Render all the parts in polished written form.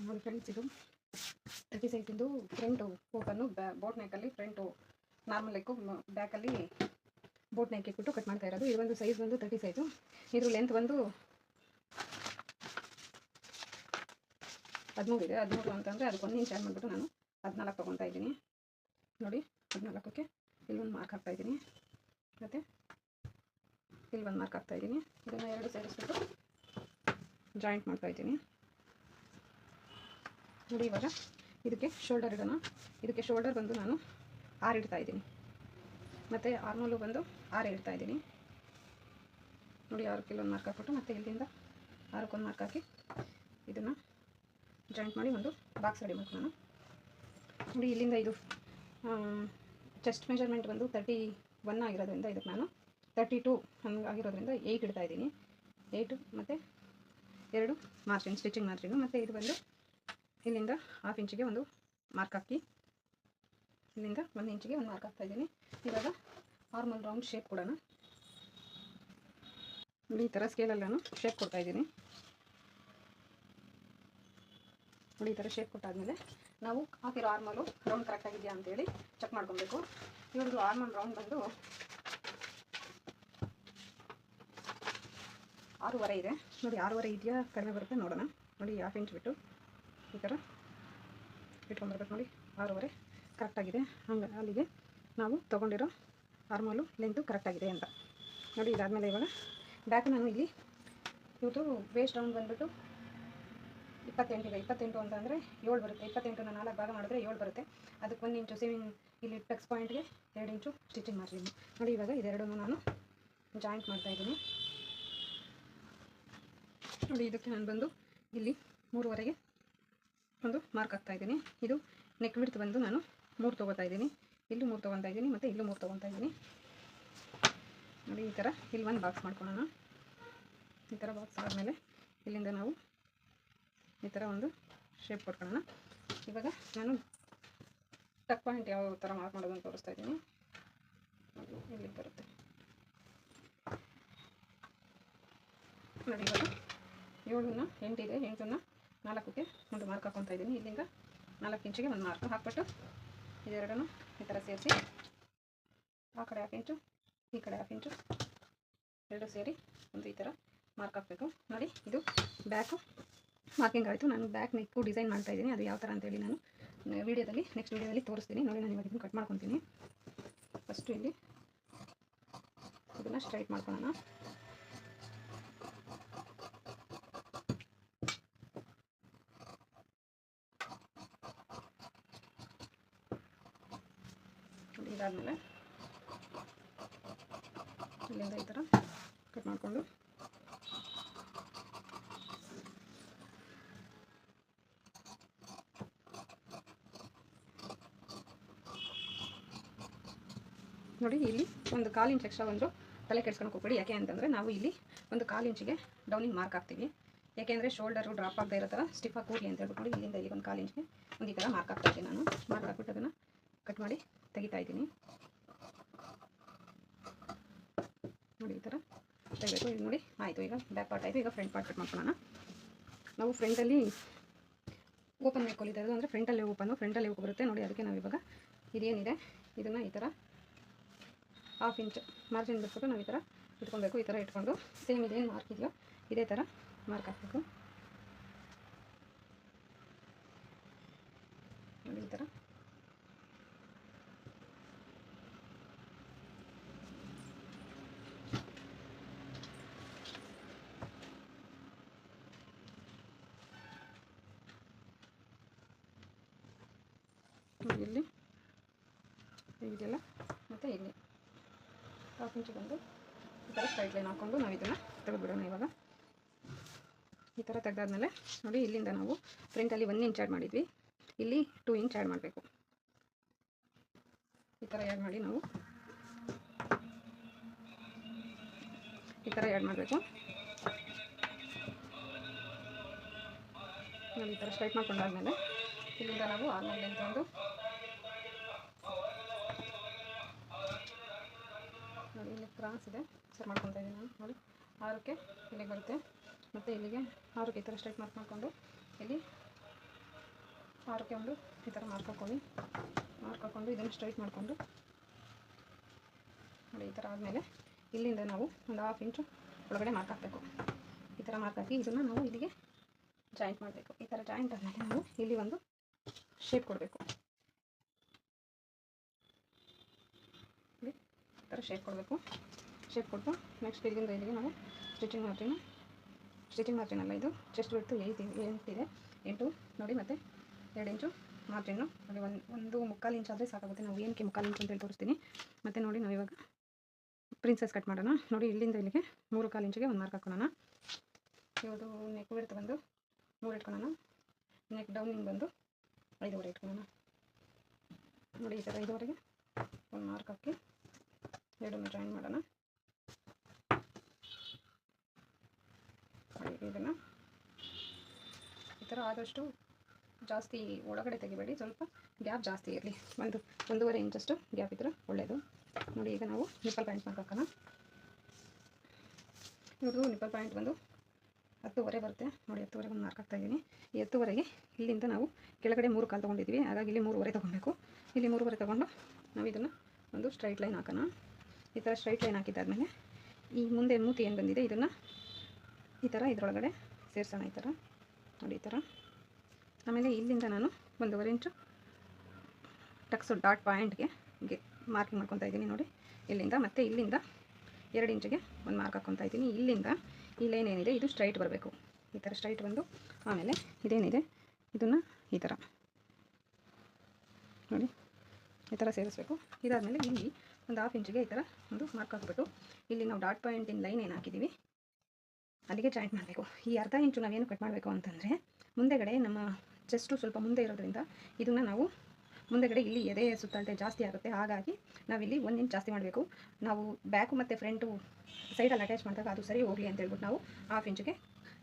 ನೋಡಿ ಫ್ರೆಂಡ್ಸ್, ಇದು 36 front open boat ನೆಕ್ಕಲ್ಲಿ ಫ್ರಂಟು ನಾರ್ಮಲ್ ನೆಕ್ಕು ಬ್ಯಾಕಲ್ಲಿ ಬೋಟ್ ನೆಕ್ ಇಟ್ಬಿಟ್ಟು ಕಟ್ ಮಾಡ್ತಾ ಇರೋದು. ಇದು ಒಂದು ಸೈಜ್ ಬಂದು 36. ಇದ್ರ ಲೆಂತ್ ಬಂದು 13 ಇದೆ. 13 ಅಂತಂದರೆ ಅದಕ್ಕೆ 1 ಇಂಚ್ ಆ್ಯಡ್ ಮಾಡಿಬಿಟ್ಟು ನಾನು 14 ತೊಗೊತಾ ಇದ್ದೀನಿ. ನೋಡಿ 14ಕ್ಕೆ ಇಲ್ಲೊಂದು ಮಾರ್ಕ್ ಹಾಕ್ತಾಯಿದ್ದೀನಿ, ಮತ್ತು ಇಲ್ಲೊಂದು ಮಾರ್ಕ್ ಹಾಕ್ತಾಯಿದ್ದೀನಿ. ಇದನ್ನು ಎರಡು ಸೇರಿಸ್ಬಿಟ್ಟು ಜಾಯಿಂಟ್ ಮಾಡ್ತಾಯಿದ್ದೀನಿ. ನೋಡಿ ಇವಾಗ ಇದಕ್ಕೆ ಶೋಲ್ಡರ್ ಇಡೋಣ. ಇದಕ್ಕೆ ಶೋಲ್ಡರ್ ಬಂದು ನಾನು 6 ಇಡ್ತಾಯಿದ್ದೀನಿ, ಮತ್ತು ಆರ್ಮೋಲು ಬಂದು 6 ಇಡ್ತಾಯಿದ್ದೀನಿ. ನೋಡಿ 6ಕ್ಕೆ ಇಲ್ಲೊಂದು ಮಾರ್ಕ್ ಹಾಕ್ಬಿಟ್ಟು ಮತ್ತು ಇಲ್ಲಿಂದ 6ಕ್ಕೆ ಮಾರ್ಕ್ ಹಾಕಿ ಇದನ್ನು ಜಾಯಿಂಟ್ ಮಾಡಿ ಒಂದು ಬಾಕ್ಸ್ ರೆಡಿ ಮಾಡ್ಕೊಳ್ಳೋಣ. ನೋಡಿ ಇಲ್ಲಿಂದ ಇದು ಚೆಸ್ಟ್ ಮೆಜರ್ಮೆಂಟ್ ಬಂದು 31 ಆಗಿರೋದ್ರಿಂದ ಇದಕ್ಕೆ ನಾನು 32 ಹಂಗಾಗಿರೋದ್ರಿಂದ 8 ಇಡ್ತಾಯಿದ್ದೀನಿ. 8 ಮತ್ತು 2 ಮಾರ್ಜಿನ್, ಸ್ಟಿಚಿಂಗ್ ಮಾರ್ಜಿನು, ಮತ್ತು ಇದು ಬಂದು ಇಲ್ಲಿಂದ 1/2 ಇಂಚಿಗೆ ಒಂದು ಮಾರ್ಕ್ ಹಾಕಿ ಇಲ್ಲಿಂದ 1 ಇಂಚಿಗೆ ಒಂದು ಮಾರ್ಕ್ ಹಾಕ್ತಾಯಿದ್ದೀನಿ. ಇವಾಗ ನಾರ್ಮಲ್ ರೌಂಡ್ ಶೇಪ್ ಕೊಡೋಣ. ನೋಡಿ ಈ ಥರ ಸ್ಕೇಲಲ್ಲಿ ನಾನು ಶೇಪ್ ಕೊಡ್ತಾಯಿದ್ದೀನಿ. ನೋಡಿ ಈ ಥರ ಶೇಪ್ ಕೊಟ್ಟಾದಮೇಲೆ ನಾವು ಹಾಕಿರೋ ಆರ್ಮಲು ರೌಂಡ್ ಕರೆಕ್ಟಾಗಿದೆಯಾ ಅಂತೇಳಿ ಚೆಕ್ ಮಾಡ್ಕೊಬೇಕು. ಇವ್ರದ್ದು ಆರ್ಮಲ್ ರೌಂಡ್ ಬಂದು 6.5 ಇದೆ. ನೋಡಿ 6.5 ಇದೆಯಾ ಕಡಿಮೆ ಬರುತ್ತೆ ನೋಡೋಣ. ನೋಡಿ 1/2 ಇಂಚ್ ಬಿಟ್ಟು ಈ ಥರ ಇಟ್ಕೊಂಡ್ಬರ್ಬೇಕು. ನೋಡಿ 6.5 ಕರೆಕ್ಟಾಗಿದೆ. ಹಂಗೆ ಅಲ್ಲಿಗೆ ನಾವು ತೊಗೊಂಡಿರೋ ಆರ್ಮಲು ಲೆಂತು ಕರೆಕ್ಟಾಗಿದೆ ಅಂತ. ನೋಡಿ ಇದಾದಮೇಲೆ ಇವಾಗ ಬ್ಯಾಕ್ ನಾನು ಇಲ್ಲಿ ಇವತ್ತು ವೇಸ್ಟ್ ರೌಂಡ್ ಬಂದುಬಿಟ್ಟು 28 ಇದೆ. 28 ಅಂತಂದರೆ 7 ಬರುತ್ತೆ. 28ನ 4 ಭಾಗ ಮಾಡಿದ್ರೆ 7 ಬರುತ್ತೆ. ಅದಕ್ಕೆ 1 ಇಂಚು ಸೇವಿಂಗ್ ಇಲ್ಲಿ ಟಕ್ಸ್ ಪಾಯಿಂಟ್ಗೆ 2 ಇಂಚು ಸ್ಟಿಚಿಂಗ್ ಮಾರ್ಜಿನ್. ನೋಡಿ ಇವಾಗ ಇದೆರಡನ್ನೂ ನಾನು ಜಾಯಿಂಟ್ ಮಾಡ್ತಾಯಿದ್ದೀನಿ. ನೋಡಿ ಇದಕ್ಕೆ ನಾನು ಬಂದು ಇಲ್ಲಿ 3.5ಗೆ ಒಂದು ಮಾರ್ಕ್ ಹಾಕ್ತಾಯಿದ್ದೀನಿ. ಇದು ನೆಕ್ ವಿಡ್ತ್ ಬಂದು ನಾನು 3 ತೊಗೋತಾ ಇದ್ದೀನಿ, ಇಲ್ಲೂ 3 ತೊಗೊತಾ ಇದ್ದೀನಿ, ಮತ್ತು ಇಲ್ಲೂ 3 ತೊಗೊತಾ ಇದ್ದೀನಿ. ನೋಡಿ ಈ ಥರ ಇಲ್ಲಿ ಒಂದು ಬಾಕ್ಸ್ ಮಾಡ್ಕೊಳ್ಳೋಣ. ಈ ಥರ ಬಾಕ್ಸ್ ಆದಮೇಲೆ ಇಲ್ಲಿಂದ ನಾವು ಈ ಥರ ಒಂದು ಶೇಪ್ ಕೊಟ್ಕೊಳ್ಳೋಣ. ಇವಾಗ ನಾನು ಟಕ್ ಪಾಯಿಂಟ್ ಯಾವ ಥರ ಮಾರ್ಕ್ ಮಾಡೋದು ಅಂತ ತೋರಿಸ್ತಾ ಇದ್ದೀನಿ. ಇಲ್ಲಿ ಬರುತ್ತೆ ನೋಡಿ. ಇವಾಗ 7ನ 8 ಇದೆ, 8ನ 4ಕ್ಕೆ ಒಂದು ಮಾರ್ಕ್ ಹಾಕ್ಕೊತಾ ಇದ್ದೀನಿ. ಇಲ್ಲಿಂದ 4 ಇಂಚಿಗೆ ಒಂದು ಮಾರ್ಕ್ ಹಾಕ್ಬಿಟ್ಟು ಇದೆರಡನ್ನು ಈ ಥರ ಸೇರಿಸಿ ಆ ಕಡೆ 1/2 ಇಂಚು ಈ ಕಡೆ 1/2 ಇಂಚು ಎರಡು ಸೇರಿ ಒಂದು ಈ ಥರ ಮಾರ್ಕ್ ಹಾಕಬೇಕು. ನೋಡಿ ಇದು ಬ್ಯಾಕು ಮಾರ್ಕಿಂಗ್ ಆಯಿತು. ನಾನು ಬ್ಯಾಕ್ ನೆಕ್ಕು ಡಿಸೈನ್ ಮಾಡ್ತಾಯಿದ್ದೀನಿ. ಅದು ಯಾವ ಥರ ಅಂತೇಳಿ ನಾನು ವೀಡಿಯೋದಲ್ಲಿ ನೆಕ್ಸ್ಟ್ ವೀಡಿಯೋದಲ್ಲಿ ತೋರಿಸ್ತೀನಿ. ನೋಡಿ ನಾನು ಇವಾಗ ಇದನ್ನು ಕಟ್ ಮಾಡ್ಕೊತೀನಿ. ಫಸ್ಟು ಇಲ್ಲಿ ಇದನ್ನು ಸ್ಟ್ರೈಟ್ ಮಾಡ್ಕೊಳ್ಳೋಣ. ನೋಡಿ ಇದಾದಮೇಲೆ ಇಲ್ಲಿಂದ ಈ ಥರ ಕಟ್ ಮಾಡಿಕೊಂಡು ನೋಡಿ ಇಲ್ಲಿ ಒಂದು 1/4 ಇಂಚ್ ಎಕ್ಸ್ಟ್ರಾ ಬಂದರೂ ತಲೆ ಕೆಡ್ಸ್ಕೊಳಕ್ಕೆ ಹೋಗ್ಬೇಡಿ. ಯಾಕೆ ಅಂತಂದರೆ ನಾವು ಇಲ್ಲಿ ಒಂದು 1/4 ಇಂಚಿಗೆ ಡೌನಿಂಗ್ ಮಾರ್ಕ್ ಹಾಕ್ತೀವಿ. ಯಾಕೆಂದರೆ ಶೋಲ್ಡರು ಡ್ರಾಪ್ ಆಗದೆ ಇರೋ ಥರ ಸ್ಟಿಫಾಗಿ ಕೂರಲಿ ಅಂತ ಹೇಳ್ಬಿಟ್ಟು ನೋಡಿ ಇಲ್ಲಿಂದ ಇಲ್ಲಿ ಒಂದು 1/4 ಇಂಚ್ಗೆ ಒಂದು ಈ ಥರ ಮಾರ್ಕ್ ಹಾಕ್ತಾಯಿದ್ದೀನಿ. ನಾನು ಮಾರ್ಕ್ ಹಾಕ್ಬಿಟ್ಟು ಅದನ್ನು ಕಟ್ ಮಾಡಿ ತೆಗಿತಾ ಇದ್ದೀನಿ. ನೋಡಿ ಈ ಥರ ತೆಗಬೇಕು. ಇದು ನೋಡಿ ಆಯಿತು. ಈಗ ಬ್ಯಾಕ್ ಪಾರ್ಟ್ ಆಯಿತು. ಈಗ ಫ್ರಂಟ್ ಪಾರ್ಟ್ ಕಟ್ ಮಾಡ್ಕೊಳ್ಳೋಣ. ನಾವು ಫ್ರಂಟಲ್ಲಿ ಓಪನ್ ನೆಕ್ಕೊಲಿದ್ದು ಅಂದರೆ ಫ್ರಂಟಲ್ಲೇ ಫ್ರಂಟಲ್ಲಿ ಓಪನ್ ಬರುತ್ತೆ. ನೋಡಿ ಅದಕ್ಕೆ ನಾವು ಇವಾಗ ಇದೇನಿದೆ ಇದನ್ನು ಈ ಥರ 1/2 ಇಂಚ್ ಮಾರ್ಜಿನ್ ಬಿಟ್ಬಿಟ್ಟು ನಾವು ಈ ಥರ ಇಟ್ಕೊಬೇಕು. ಈ ಥರ ಇಟ್ಕೊಂಡು ಸೇಮ್ ಇದೇನು ಮಾರ್ಕ್ ಇದೆಯೋ ಇದೇ ಥರ ಮಾರ್ಕ್ ಹಾಕಬೇಕು. ನೋಡಿ ಈ ಥರ ಇಲ್ಲಿ ಇದೆಲ್ಲ ಮತ್ತು ಇಲ್ಲಿ 1/2 ಇಂಚ್ ಬಂದು ಈ ಥರ ಸ್ಟ್ರೈಟ್ ಲೈನ್ ಹಾಕ್ಕೊಂಡು ನಾವು ಇದನ್ನು ತೆಗೆದುಬಿಡೋಣ. ಇವಾಗ ಈ ಥರ ತೆಗೆದಾದ್ಮೇಲೆ ನೋಡಿ ಇಲ್ಲಿಂದ ನಾವು ಫ್ರಂಟಲ್ಲಿ 1 ಇಂಚ್ ಆ್ಯಡ್ ಮಾಡಿದ್ವಿ, ಇಲ್ಲಿ 2 ಇಂಚ್ ಆ್ಯಡ್ ಮಾಡಬೇಕು. ಈ ಥರ ಆ್ಯಡ್ ಮಾಡಿ ನಾವು ಈ ಥರ ಆ್ಯಡ್ ಮಾಡಬೇಕು. ನೋಡಿ ಈ ಥರ ಸ್ಟ್ರೈಟ್ ಮಾಡ್ಕೊಂಡಾದ್ಮೇಲೆ ಇಲ್ಲಿಂದ ನಾವು ಆರ್ಮಲ್ ಲೆಂತ್ ಒಂದು ನೋಡಿ ಇಲ್ಲಿ ಕ್ರಾಸ್ ಇದೆ, ಸರ್ ಮಾಡ್ಕೊತಾ ಇದ್ದೀನಿ ನಾನು. ನೋಡಿ 6ಕ್ಕೆ ಇಲ್ಲಿಗೆ ಬರುತ್ತೆ, ಮತ್ತು ಇಲ್ಲಿಗೆ 6ಕ್ಕೆ ಈ ಥರ ಸ್ಟ್ರೈಟ್ ಮಾರ್ಕ್ ಮಾಡಿಕೊಂಡು ಇಲ್ಲಿ 6ಕ್ಕೆ ಒಂದು ಈ ಥರ ಮಾರ್ಕ್ ಹಾಕ್ಕೊಂಡು ಇದನ್ನು ಸ್ಟ್ರೈಟ್ ಮಾಡಿಕೊಂಡು ನೋಡಿ ಈ ಥರ ಆದಮೇಲೆ ಇಲ್ಲಿಂದ ನಾವು ಒಂದು 1/2 ಇಂಚು ಒಳಗಡೆ ಮಾರ್ಕ್ ಹಾಕಬೇಕು. ಈ ಥರ ಮಾರ್ಕ್ ಹಾಕಿ ಇದನ್ನು ನಾವು ಇಲ್ಲಿಗೆ ಜಾಯಿಂಟ್ ಮಾಡಬೇಕು. ಈ ಥರ ಜಾಯಿಂಟ್ ಆದಮೇಲೆ ನಾವು ಇಲ್ಲಿ ಒಂದು ಶೇಪ್ ಕೊಡಬೇಕು. ಈ ಥರ ಶೇಪ್ ಕೊಡಬೇಕು. ಶೇಪ್ ಕೊಟ್ಟು ನೆಕ್ಸ್ಟ್ ಇಲ್ಲಿಂದ ಇಲ್ಲಿಗೆ ನಾವು ಸ್ಟಿಚಿಂಗ್ ಮಾರ್ಜಿನ್ ಅಲ್ಲ, ಇದು ಚೆಸ್ಟ್ ಬಿಟ್ಟು 8 ಇದೆ. 8 ನೋಡಿ, ಮತ್ತು 2 ಇಂಚು ಮಾರ್ಜಿನ್ನು. ನೋಡಿ, ಒಂದು 1/4 ಇಂಚ್ ಆದರೆ ಸಾಕಾಗುತ್ತೆ. ನಾವು ಏನಕ್ಕೆ 1/4 ಇಂಚ್ ಅಂತೇಳಿ ತೋರಿಸ್ತೀನಿ. ಮತ್ತು ನೋಡಿ, ನಾವು ಇವಾಗ ಪ್ರಿನ್ಸೆಸ್ ಕಟ್ ಮಾಡೋಣ. ನೋಡಿ, ಇಲ್ಲಿಂದ ಇಲ್ಲಿಗೆ 3/4 ಇಂಚಿಗೆ ಒಂದು ಮಾರ್ಕ್ ಹಾಕೋಣ. ಇವುದು ನೆಕ್ ವಿಡ್ತ್ ಬಂದು 3 ಇಟ್ಕೊಳ್ಳೋಣ. ನೆಕ್ ಡೌನಿಂಗ್ ಬಂದು 5.5 ಇಟ್ಕೊಳ್ಳೋಣ. ನೋಡಿ, ಈ ಥರ 5.5ಗೆ ಒಂದು ಮಾರ್ಕ್ ಹಾಕಿ ಎರಡನ್ನು ಜಾಯಿನ್ ಮಾಡೋಣ. ಇದನ್ನು ಈ ಥರ ಆದಷ್ಟು ಜಾಸ್ತಿ ಒಳಗಡೆ ತೆಗಿಬೇಡಿ, ಸ್ವಲ್ಪ ಗ್ಯಾಪ್ ಜಾಸ್ತಿ ಇರಲಿ. 1.5 ಇಂಚಷ್ಟು ಗ್ಯಾಪ್ ಇದ್ದರೆ ಒಳ್ಳೆಯದು. ನೋಡಿ, ಈಗ ನಾವು ನಿಪ್ಪಲ್ ಪಾಯಿಂಟ್ ಮಾರ್ಕ್ ಹಾಕೋಣ. ಇವ್ರದ್ದು ನಿಪ್ಪಲ್ ಪಾಯಿಂಟ್ ಬಂದು 10.5 ಬರುತ್ತೆ. ನೋಡಿ, 10.5 ಒಂದು ಮಾರ್ಕ್ ಹಾಕ್ತಾಯಿದ್ದೀನಿ. ಈ 10.5ಗೆ ಇಲ್ಲಿಂದ ನಾವು ಕೆಳಗಡೆ 3 ಕಾಲು ತೊಗೊಂಡಿದ್ದೀವಿ, ಹಾಗಾಗಿ ಇಲ್ಲಿ 3.5 ತೊಗೊಬೇಕು. ಇಲ್ಲಿ 3.5 ತೊಗೊಂಡು ನಾವು ಇದನ್ನು ಒಂದು ಸ್ಟ್ರೈಟ್ ಲೈನ್ ಹಾಕೋಣ. ಈ ಥರ ಸ್ಟ್ರೈಟ್ ಲೈನ್ ಹಾಕಿದ್ದಾದಮೇಲೆ ಈ ಮುಂದೆ ಮೂತಿ ಏನು ಬಂದಿದೆ ಇದನ್ನು ಈ ಥರ ಇದರೊಳಗಡೆ ಸೇರಿಸೋಣ. ಈ ಥರ ನೋಡಿ, ಈ ಥರ. ಆಮೇಲೆ ಇಲ್ಲಿಂದ ನಾನು 1.5 ಇಂಚು ಟಕ್ಸು ಡಾಟ್ ಪಾಯಿಂಟ್ಗೆ ಮಾರ್ಕಿಂಗ್ ಮಾಡ್ಕೊತಾ ಇದ್ದೀನಿ. ನೋಡಿ, ಇಲ್ಲಿಂದ ಮತ್ತು ಇಲ್ಲಿಂದ 2 ಇಂಚಿಗೆ ಒಂದು ಮಾರ್ಕ್ ಹಾಕ್ಕೊತಾ ಇದ್ದೀನಿ. ಇಲ್ಲಿಂದ ಈ ಲೈನ್ ಏನಿದೆ ಇದು ಸ್ಟ್ರೈಟ್ ಬರಬೇಕು. ಈ ಥರ ಸ್ಟ್ರೈಟ್ ಬಂದು ಆಮೇಲೆ ಇದೇನಿದೆ ಇದನ್ನು ಈ ಥರ ನೋಡಿ ಈ ಥರ ಸೇರಿಸ್ಬೇಕು. ಇದಾದಮೇಲೆ ಇಲ್ಲಿ ಒಂದು 1/2 ಇಂಚಿಗೆ ಈ ಥರ ಒಂದು ಮಾರ್ಕ್ ಹಾಕ್ಬಿಟ್ಟು ಇಲ್ಲಿ ನಾವು ಡಾಟ್ ಪಾಯಿಂಟಿನ ಲೈನ್ ಏನು ಹಾಕಿದ್ದೀವಿ ಅಲ್ಲಿಗೆ ಜಾಯಿಂಟ್ ಮಾಡಬೇಕು. ಈ 1/2 ಇಂಚು ನಾವೇನು ಕಟ್ ಮಾಡಬೇಕು ಅಂತಂದರೆ ಮುಂದೆಗಡೆ ನಮ್ಮ ಚೆಸ್ಟು ಸ್ವಲ್ಪ ಮುಂದೆ ಇರೋದ್ರಿಂದ ಇದನ್ನು ನಾವು ಮುಂದೆಗಡೆ ಇಲ್ಲಿ ಎದೆ ಸುತ್ತಳತೆ ಜಾಸ್ತಿ ಆಗುತ್ತೆ. ಹಾಗಾಗಿ ನಾವಿಲ್ಲಿ 1 ಇಂಚ್ ಜಾಸ್ತಿ ಮಾಡಬೇಕು. ನಾವು ಬ್ಯಾಕು ಮತ್ತು ಫ್ರಂಟು ಸೈಡಲ್ಲಿ ಅಟ್ಯಾಚ್ ಮಾಡಿದಾಗ ಅದು ಸರಿ ಹೋಗಲಿ ಅಂತ ಹೇಳ್ಬಿಟ್ಟು ನಾವು 1/2 ಇಂಚಿಗೆ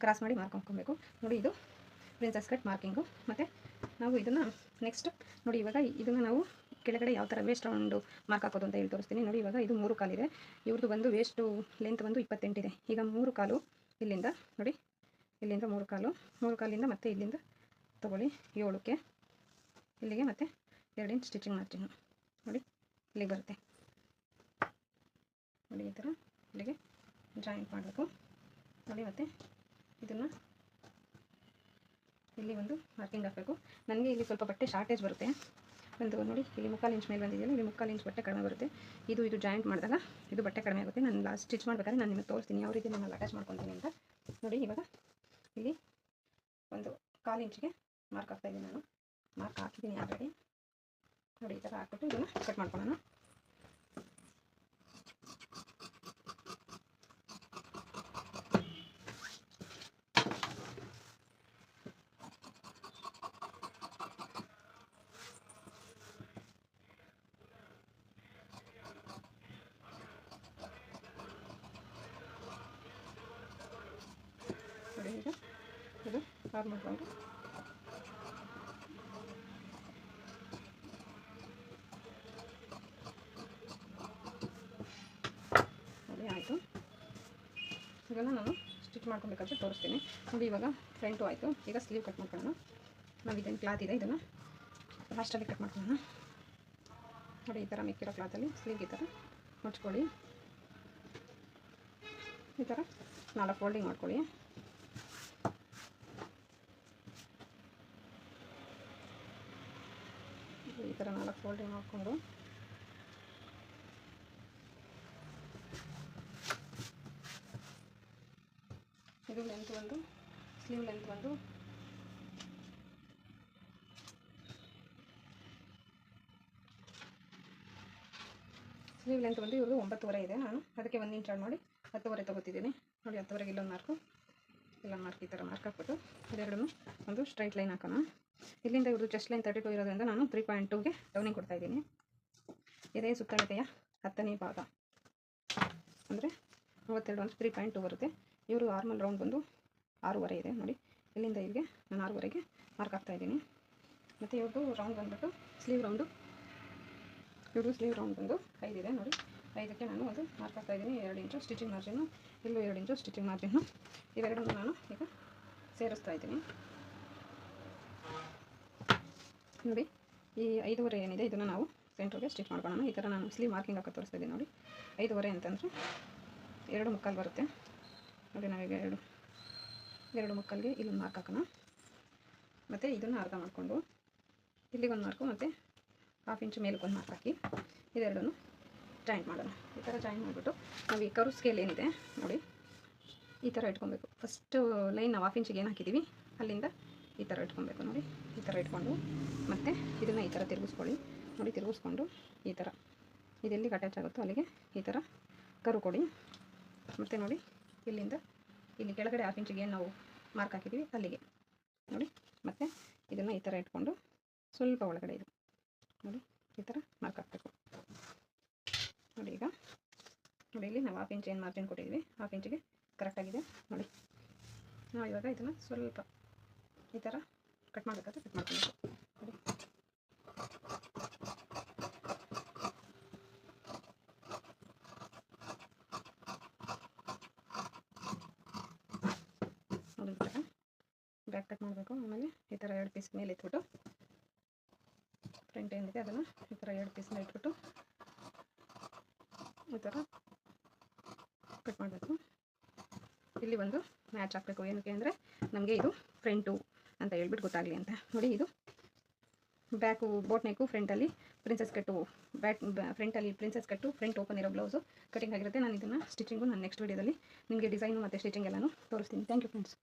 ಕ್ರಾಸ್ ಮಾಡಿ ಮಾರ್ಕ್ ಹಾಕ್ಕೊಬೇಕು. ನೋಡಿ, ಇದು ಪ್ರಿನ್ಸೆಸ್ ಕಟ್ ಮಾರ್ಕಿಂಗು. ಮತ್ತು ನಾವು ಇದನ್ನು ನೆಕ್ಸ್ಟ್ ನೋಡಿ, ಇವಾಗ ಇದನ್ನು ನಾವು ಕೆಳಗಡೆ ಯಾವ ಥರ ವೇಸ್ಟ್ ರೌಂಡು ಮಾರ್ಕ್ ಹಾಕೋದು ಅಂತ ಹೇಳಿ ತೋರಿಸ್ತೀನಿ. ನೋಡಿ, ಇವಾಗ ಇದು 3 ಕಾಲಿದೆ. ಇವ್ರದ್ದು ಬಂದು ವೇಸ್ಟು ಲೆಂತ್ ಬಂದು 28 ಇದೆ. ಈಗ 3 ಕಾಲು ಇಲ್ಲಿಂದ ನೋಡಿ, ಇಲ್ಲಿಂದ 3 ಕಾಲಿಂದ ಮತ್ತು ಇಲ್ಲಿಂದ ತೊಗೊಳ್ಳಿ 7ಕ್ಕೆ ಇಲ್ಲಿಗೆ ಮತ್ತು 2 ಇಂಚ್ ಸ್ಟಿಚಿಂಗ್ ಮಾರ್ಜಿನ್ನು ನೋಡಿ ಇಲ್ಲಿಗೆ ಬರುತ್ತೆ. ನೋಡಿ, ಈ ಥರ ಇಲ್ಲಿಗೆ ಜಾಯಿಂಟ್ ಮಾಡಬೇಕು. ನೋಡಿ, ಮತ್ತು ಇದನ್ನು ಇಲ್ಲಿ ಒಂದು ಮಾರ್ಕಿಂಗ್ ಹಾಕಬೇಕು. ನನಗೆ ಇಲ್ಲಿ ಸ್ವಲ್ಪ ಬಟ್ಟೆ ಶಾರ್ಟೇಜ್ ಬರುತ್ತೆ. ಒಂದು ನೋಡಿ, ಇಲ್ಲಿ 3/4 ಇಂಚ್ ಮೇಲೆ ಬಂದಿದೆಯಲ್ಲ, ಇಲ್ಲಿ 3/4 ಇಂಚ್ ಬಟ್ಟೆ ಕಡಿಮೆ ಬರುತ್ತೆ. ಇದು ಜಾಯಿಂಟ್ ಮಾಡಿದಾಗ ಇದು ಬಟ್ಟೆ ಕಡಿಮೆ ಆಗುತ್ತೆ. ನಾನು ಲಾಸ್ಟ್ ಸ್ಟಿಚ್ ಮಾಡಬೇಕಾದ್ರೆ ನಾನು ನಿಮಗೆ ತೋರಿಸ್ತೀನಿ ಯಾವ ರೀತಿ ನಾನು ಅಟ್ಯಾಚ್ ಮಾಡ್ಕೊತೀನಿ ಅಂತ. ನೋಡಿ, ಇವಾಗ ಇಲ್ಲಿ ಒಂದು 1/4 ಇಂಚಿಗೆ ಮಾರ್ಕ್ ಹಾಕ್ತಾಯಿದ್ದೀನಿ. ನಾನು ಮಾರ್ಕ್ ಹಾಕಿದ್ದೀನಿ ಆಲ್ರೆಡಿ. ನೋಡಿ, ಈ ಥರ ಹಾಕ್ಬಿಟ್ಟು ಇದನ್ನು ಕಟ್ ಮಾಡ್ಕೊಳ್ಳೋಣ. ನೋಡಿ, ಈಗ ಇದು ನಾರ್ಮಲ್ ರೌಂಡು. ನೋಡಿ, ಆಯಿತು. ಇದನ್ನು ನಾನು ಸ್ಟಿಚ್ ಮಾಡ್ಕೊಬೇಕಾದ್ರೆ ತೋರಿಸ್ತೀನಿ. ನೋಡಿ, ಇವಾಗ ಫ್ರಂಟು ಆಯಿತು. ಈಗ ಸ್ಲೀವ್ ಕಟ್ ಮಾಡ್ಕೊಳ್ಳೋಣ. ನಾವು ಇದೇನು ಕ್ಲಾತ್ ಇದೆ ಇದನ್ನು ಲಾಸ್ಟಲ್ಲಿ ಕಟ್ ಮಾಡ್ಕೊಳ್ಳೋಣ. ನೋಡಿ, ಈ ಥರ ಮಿಕ್ಕಿರೋ ಕ್ಲಾತಲ್ಲಿ ಸ್ಲೀವ್ ಈ ಥರ ಮುಚ್ಕೊಳ್ಳಿ. ಈ ಥರ 4 ಫೋಲ್ಡಿಂಗ್ ಮಾಡ್ಕೊಳ್ಳಿ. ಈ ಥರ 4 ಫೋಲ್ಡಿಂಗ್ ಮಾಡಿಕೊಂಡು ಇದು ಲೆಂತ್ ಒಂದು ಸ್ಲೀವ್ ಲೆಂತ್ ಒಂದು ಇವ್ರದ್ದು 9.5 ಇದೆ. ನಾನು ಅದಕ್ಕೆ 1 ಇಂಚ್ ಆಡ್ ಮಾಡಿ 10.5 ತೊಗೋತಿದ್ದೀನಿ. ನೋಡಿ, 10.5ಗೆ ಇಲ್ಲೊಂದು ಮಾರ್ಕ್ ಈ ಥರ ಮಾರ್ಕ್ ಹಾಕ್ಬಿಟ್ಟು ಇದೆರಡನ್ನು ಒಂದು ಸ್ಟ್ರೈಟ್ ಲೈನ್ ಹಾಕೋಣ. ಇಲ್ಲಿಂದ ಇವ್ರದ್ದು ಚೆಸ್ಟ್ ಲೈನ್ 32 ಇರೋದ್ರಿಂದ ನಾನು 3.2ಗೆ ಡೌನಿಂಗ್ ಕೊಡ್ತಾಯಿದ್ದೀನಿ. ಇದೇ ಸುತ್ತಳತೆಯ 10ನೇ ಭಾಗ ಅಂದರೆ 32 ಅಂದರೆ 3.2 ಬರುತ್ತೆ. ಇವರು ಆರ್ಮಲ್ ರೌಂಡ್ ಬಂದು 6.5 ಇದೆ. ನೋಡಿ, ಇಲ್ಲಿಂದ ಇಲ್ಲಿಗೆ ನಾನು 6.5ಗೆ ಮಾರ್ಕ್ ಹಾಕ್ತಾಯಿದ್ದೀನಿ. ಮತ್ತು ಇವ್ರದ್ದು ರೌಂಡ್ ಬಂದುಬಿಟ್ಟು ಸ್ಲೀವ್ ರೌಂಡು ಬಂದು 5 ಇದೆ. ನೋಡಿ, 5ಕ್ಕೆ ನಾನು ಒಂದು ಮಾರ್ಕ್ ಹಾಕ್ತಾಯಿದ್ದೀನಿ. 2 ಇಂಚು ಸ್ಟಿಚಿಂಗ್ ಮಾರ್ಜಿನ್ನು, ಇಲ್ಲೂ 2 ಇಂಚು ಸ್ಟಿಚಿಂಗ್ ಮಾರ್ಜಿನ್ನು. ಇವೆರಡನ್ನು ನಾನು ಈಗ ಸೇರಿಸ್ತಾ ಇದ್ದೀನಿ. ನೋಡಿ ಈ 5.5 ಏನಿದೆ ಇದನ್ನು ನಾವು ಸೆಂಟ್ರಿಗೆ ಸ್ಟಿಚ್ ಮಾಡ್ಕೊಳ್ಳೋಣ. ಈ ಥರ ನಾನು ಸ್ಲೀವ್ ಮಾರ್ಕಿಂಗ್ ಹಾಕಿ ತೋರಿಸ್ತಾ ಇದ್ದೀನಿ ನೋಡಿ. 5.5 ಅಂತಂದರೆ 2.25 ಬರುತ್ತೆ ನೋಡಿ. ನಾವೀಗ 2.25ಗೆ ಇಲ್ಲೊಂದು ಮಾರ್ಕ್ ಹಾಕೋಣ. ಮತ್ತು ಇದನ್ನು ಅರ್ಧ ಮಾಡಿಕೊಂಡು ಇಲ್ಲಿಗೊಂದು ಮಾರ್ಕು ಮತ್ತು 1/2 ಇಂಚ್ ಮೇಲಕ್ಕೊಂದು ಮಾರ್ಕ್ ಹಾಕಿ ಇದೆರಡೂ ಜಾಯಿಂಟ್ ಮಾಡೋಣ. ಈ ಥರ ಜಾಯಿಂಟ್ ಮಾಡಿಬಿಟ್ಟು ನಾವು ಈ ಕರ್ವ್ ಸ್ಕೇಲ್ ಏನಿದೆ ನೋಡಿ ಈ ಥರ ಇಟ್ಕೊಬೇಕು. ಫಸ್ಟು ಲೈನ್ ನಾವು 1/2 ಇಂಚಿಗೆ ಏನು ಹಾಕಿದ್ದೀವಿ ಅಲ್ಲಿಂದ ಈ ಥರ ಇಟ್ಕೊಬೇಕು ನೋಡಿ. ಈ ಥರ ಇಟ್ಕೊಂಡು ಮತ್ತು ಇದನ್ನು ಈ ಥರ ತಿರುಗಿಸ್ಕೊಳ್ಳಿ ನೋಡಿ. ತಿರುಗಿಸ್ಕೊಂಡು ಈ ಥರ ಇದೆಲ್ಲಿಗೆ ಅಟ್ಯಾಚ್ ಆಗುತ್ತೋ ಅಲ್ಲಿಗೆ ಈ ಥರ ಕರ್ವ್ ಕೊಡಿ. ಮತ್ತು ನೋಡಿ ಇಲ್ಲಿಂದ ಇಲ್ಲಿ ಕೆಳಗಡೆ 1/2 ಇಂಚಿಗೆ ಏನು ನಾವು ಮಾರ್ಕ್ ಹಾಕಿದ್ದೀವಿ ಅಲ್ಲಿಗೆ ನೋಡಿ. ಮತ್ತು ಇದನ್ನು ಈ ಥರ ಇಟ್ಕೊಂಡು ಸ್ವಲ್ಪ ಒಳಗಡೆ ಇದು ನೋಡಿ ಈ ಥರ ಮಾರ್ಕ್ ಹಾಕಬೇಕು ನೋಡಿ. ಈಗ ನೋಡಿ ಇಲ್ಲಿ ನಾವು 1/2 ಇಂಚ್ ಏನು ಮಾರ್ಜಿನ್ ಕೊಟ್ಟಿದ್ದೀವಿ 1/2 ಇಂಚಿಗೆ ಕರೆಕ್ಟಾಗಿದೆ ನೋಡಿ. ನಾವು ಇವಾಗ ಇದನ್ನು ಸ್ವಲ್ಪ ಈ ಥರ ಕಟ್ ಮಾಡಬೇಕಾದ್ರೆ ಕಟ್ ಮಾಡ್ಕೊಬೇಕು ನೋಡಿ. ನೋಡಿ ಈ ಥರ ಬ್ಯಾಕ್ ಕಟ್ ಮಾಡಬೇಕು. ಆಮೇಲೆ ಈ ಥರ 2 ಪೀಸ್ ಮೇಲೆ ಇಟ್ಬಿಟ್ಟು ಫ್ರಂಟ್ ಏನಿದೆ ಅದನ್ನು ಈ ಥರ 2 ಪೀಸ್ನ ಇಟ್ಬಿಟ್ಟು ಈ ಥರ ಕಟ್ ಮಾಡಬೇಕು. ಇಲ್ಲಿ ಒಂದು ಮ್ಯಾಚ್ ಹಾಕಬೇಕು. ಏನಕ್ಕೆ ಅಂದರೆ ನಮಗೆ ಇದು ಫ್ರಂಟು ಅಂತ ಹೇಳ್ಬಿಟ್ಟು ಗೊತ್ತಾಗಲಿ ಅಂತ ನೋಡಿ. ಇದು ಬ್ಯಾಕು ಬೋಟ್ ನೆಕ್ಕು, ಫ್ರಂಟಲ್ಲಿ ಪ್ರಿನ್ಸೆಸ್ ಕಟ್ಟು, ಫ್ರಂಟಲ್ಲಿ ಪ್ರಿನ್ಸೆಸ್ ಕಟ್ಟು, ಫ್ರಂಟ್ ಓಪನ್ ಇರೋ ಬ್ಲೌಸು ಕಟಿಂಗ್ ಆಗಿರುತ್ತೆ. ನಾನು ಇದನ್ನು ಸ್ಟಿಚಿಂಗು ನಾನು ನೆಕ್ಸ್ಟ್ ವೀಡಿಯೋದಲ್ಲಿ ನಿಮಗೆ ಡಿಸೈನು ಮತ್ತು ಸ್ಟಿಚಿಂಗ್ ಎಲ್ಲನೂ ತೋರಿಸ್ತೀನಿ. ಥ್ಯಾಂಕ್ ಯು ಫ್ರೆಂಡ್ಸ್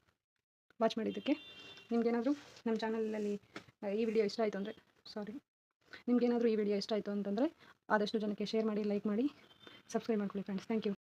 ವಾಚ್ ಮಾಡಿದ್ದಕ್ಕೆ. ನಿಮಗೇನಾದರೂ ನಮ್ಮ ಚಾನಲಲ್ಲಿ ಈ ವಿಡಿಯೋ ಇಷ್ಟ ಆಯಿತು ಅಂದರೆ ನಿಮಗೇನಾದರೂ ಈ ವಿಡಿಯೋ ಇಷ್ಟ ಆಯಿತು ಅಂತಂದರೆ ಆದಷ್ಟು ಜನಕ್ಕೆ ಶೇರ್ ಮಾಡಿ, ಲೈಕ್ ಮಾಡಿ, ಸಬ್ಸ್ಕ್ರೈಬ್ ಮಾಡ್ಕೊಳ್ಳಿ ಫ್ರೆಂಡ್ಸ್. Thank you.